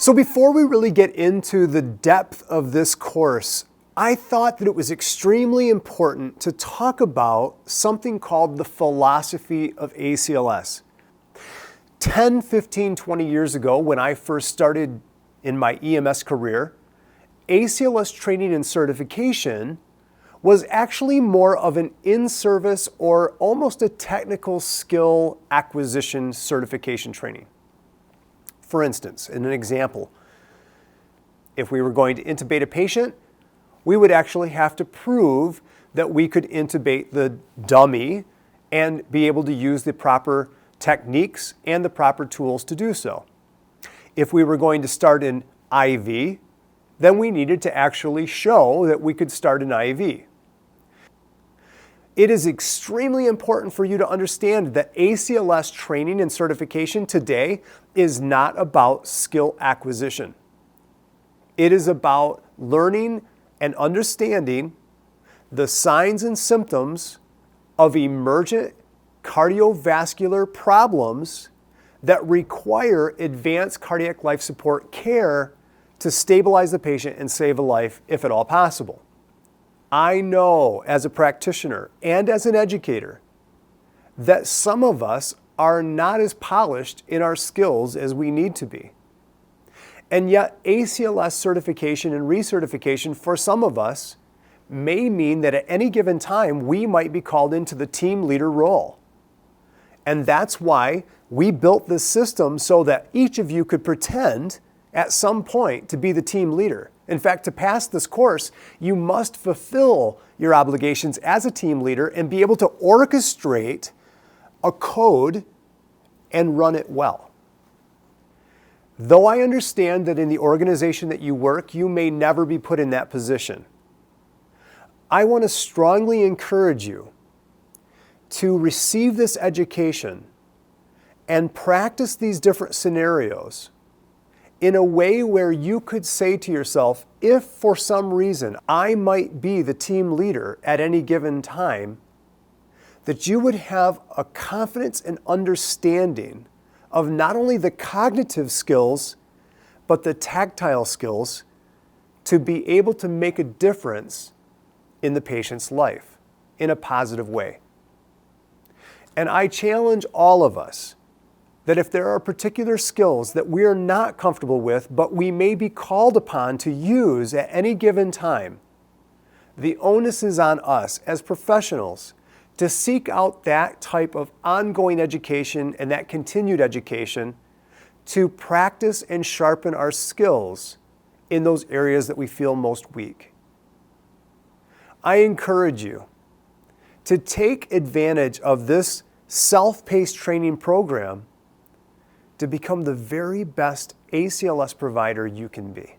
So before we really get into the depth of this course, I thought that it was extremely important to talk about something called the philosophy of ACLS. 10, 15, 20 years ago, when I first started in my EMS career, ACLS training and certification was actually more of an in-service or almost a technical skill acquisition certification training. For instance, in an example, if we were going to intubate a patient, we would actually have to prove that we could intubate the dummy and be able to use the proper techniques and the proper tools to do so. If we were going to start an IV, then we needed to actually show that we could start an IV. It is extremely important for you to understand that ACLS training and certification today is not about skill acquisition. It is about learning and understanding the signs and symptoms of emergent cardiovascular problems that require advanced cardiac life support care to stabilize the patient and save a life if at all possible. I know as a practitioner and as an educator that some of us are not as polished in our skills as we need to be. And yet ACLS certification and recertification for some of us may mean that at any given time we might be called into the team leader role. And that's why we built this system so that each of you could pretend at some point to be the team leader. In fact, to pass this course, you must fulfill your obligations as a team leader and be able to orchestrate a code and run it well. Though I understand that in the organization that you work, you may never be put in that position, I want to strongly encourage you to receive this education and practice these different scenarios in a way where you could say to yourself, if for some reason I might be the team leader at any given time, that you would have a confidence and understanding of not only the cognitive skills, but the tactile skills to be able to make a difference in the patient's life in a positive way. And I challenge all of us that if there are particular skills that we are not comfortable with, but we may be called upon to use at any given time, the onus is on us as professionals to seek out that type of ongoing education and that continued education to practice and sharpen our skills in those areas that we feel most weak. I encourage you to take advantage of this self-paced training program to become the very best ACLS provider you can be.